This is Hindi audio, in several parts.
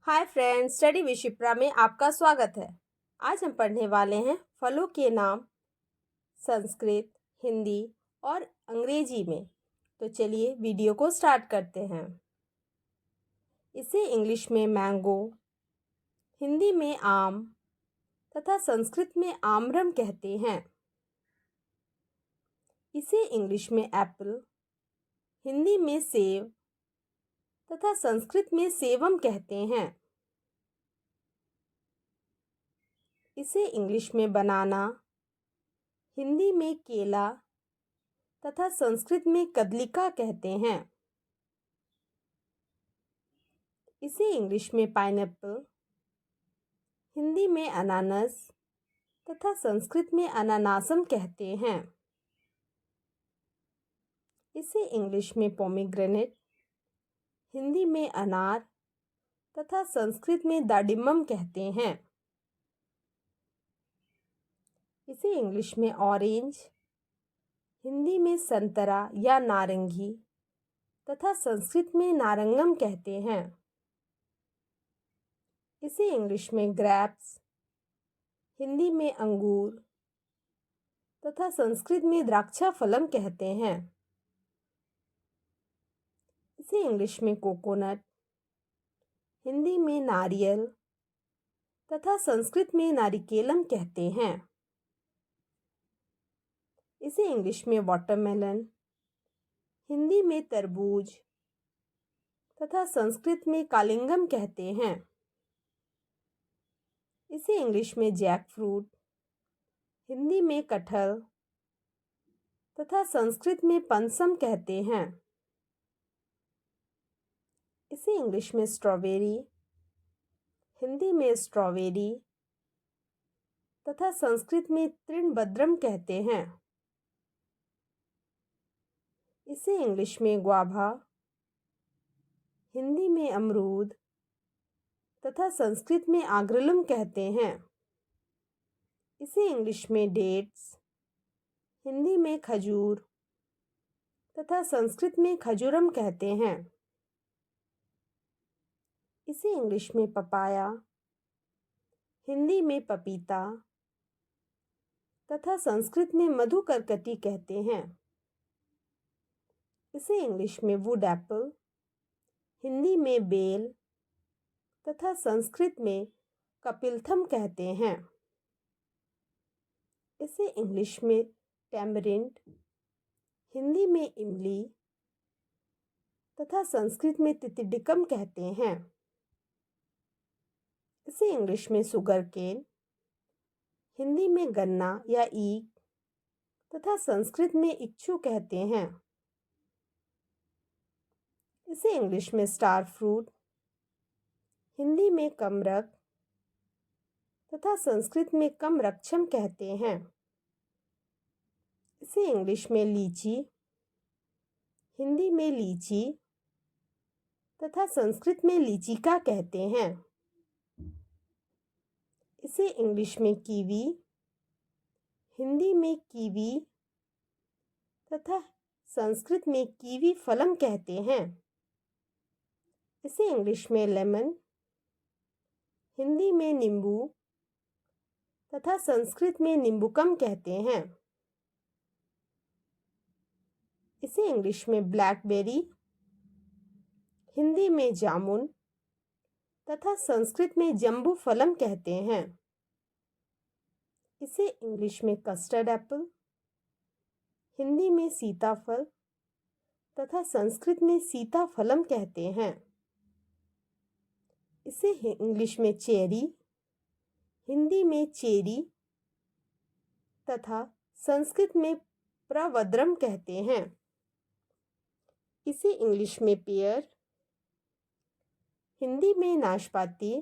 Hi friends, study with Shipra में आपका स्वागत है। आज हम पढ़ने वाले हैं फलों के नाम संस्कृत, हिंदी और अंग्रेजी में। तो चलिए वीडियो को स्टार्ट करते हैं। इसे इंग्लिश में मैंगो, हिंदी में आम तथा संस्कृत में आम्रम कहते हैं। इसे इंग्लिश में एप्पल, हिंदी में सेब तथा संस्कृत में सेवम कहते हैं। इसे इंग्लिश में बनाना, हिंदी में केला तथा संस्कृत में कदलिका कहते हैं। इसे इंग्लिश में पाइनएप्पल, हिंदी में अनानास तथा संस्कृत में अनानासम कहते हैं। इसे इंग्लिश में पोमीग्रेनेट, हिंदी में अनार तथा संस्कृत में दाडिमम कहते हैं। इसे इंग्लिश में ऑरेंज, हिंदी में संतरा या नारंगी तथा संस्कृत में नारंगम कहते हैं। इसे इंग्लिश में ग्रेप्स, हिंदी में अंगूर तथा संस्कृत में द्राक्षा फलम कहते हैं। इसे इंग्लिश में कोकोनट, हिंदी में नारियल तथा संस्कृत में नारिकेलम कहते हैं। इसे इंग्लिश में वाटरमेलन, हिंदी में तरबूज तथा संस्कृत में कालिंगम कहते हैं। इसे इंग्लिश में जैक फ्रूट, हिंदी में कटहल तथा संस्कृत में पनसम कहते हैं। इसे इंग्लिश में स्ट्रॉबेरी, हिंदी में स्ट्रॉबेरी तथा संस्कृत में तृणबद्रम कहते हैं। इसे इंग्लिश में ग्वाभा, हिंदी में अमरूद तथा संस्कृत में आग्रलम कहते हैं। इसे इंग्लिश में डेट्स, हिंदी में खजूर तथा संस्कृत में खजूरम कहते हैं। इसे इंग्लिश में पपाया, हिंदी में पपीता तथा संस्कृत में मधुकरकटी कहते हैं। इसे इंग्लिश में वुड एप्पल, हिंदी में बेल तथा संस्कृत में कपिलथम कहते हैं। इसे इंग्लिश में टैमरिंड, हिंदी में इमली तथा संस्कृत में तितिडिकम कहते हैं। इसे इंग्लिश में शुगर केन, हिंदी में गन्ना या ईख तथा संस्कृत में इच्छु कहते हैं। इसे इंग्लिश में स्टार फ्रूट, हिंदी में कमरक तथा संस्कृत में कमरक्षम कहते हैं। इसे इंग्लिश में लीची, हिंदी में लीची तथा संस्कृत में लीचिका कहते हैं। इसे इंग्लिश में कीवी, हिंदी में कीवी तथा संस्कृत में कीवी फलम कहते हैं। इसे इंग्लिश में लेमन, हिंदी में नींबू तथा संस्कृत में नींबूकम कहते हैं। इसे इंग्लिश में ब्लैकबेरी, हिंदी में जामुन तथा संस्कृत में जम्बू फलम कहते हैं। इसे इंग्लिश में कस्टर्ड एप्पल, हिंदी में सीताफल तथा संस्कृत में सीताफलम कहते हैं। इसे इंग्लिश में चेरी, हिंदी में चेरी तथा संस्कृत में प्रवद्रम कहते हैं। इसे इंग्लिश में पेयर, हिंदी में नाशपाती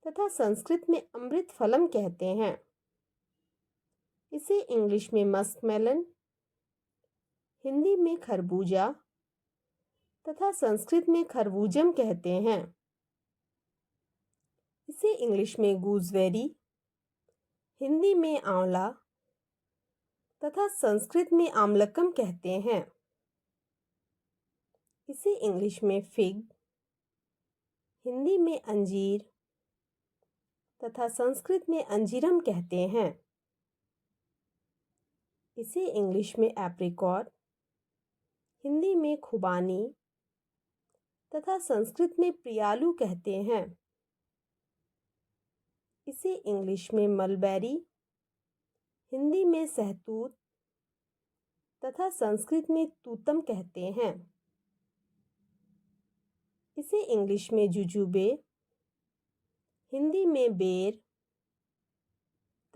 तथा संस्कृत में अमृत फलम कहते हैं। इसे इंग्लिश में मस्कमेलन, हिंदी में खरबूजा तथा संस्कृत में खरबूजम कहते हैं। इसे इंग्लिश में गूसबेरी, हिंदी में आंवला तथा संस्कृत में आमलकम कहते हैं। इसे इंग्लिश में फिग, हिंदी में अंजीर तथा संस्कृत में अंजीरम कहते हैं। इसे इंग्लिश में एप्रिकॉट, हिंदी में खुबानी तथा संस्कृत में प्रियालू कहते हैं। इसे इंग्लिश में मलबेरी, हिंदी में सहतूत तथा संस्कृत में तूतम कहते हैं। इसे इंग्लिश में जुजुबे, हिंदी में बेर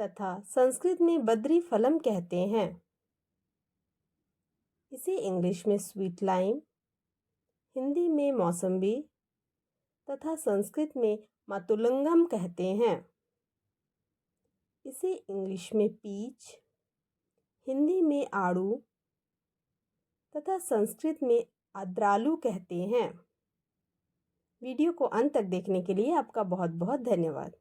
तथा संस्कृत में बद्री फलम कहते हैं। इसे इंग्लिश में स्वीट लाइम, हिंदी में मौसम्बी तथा संस्कृत में मातुलंगम कहते हैं। इसे इंग्लिश में पीच, हिंदी में आड़ू तथा संस्कृत में आद्रालू कहते हैं। वीडियो को अंत तक देखने के लिए आपका बहुत बहुत धन्यवाद।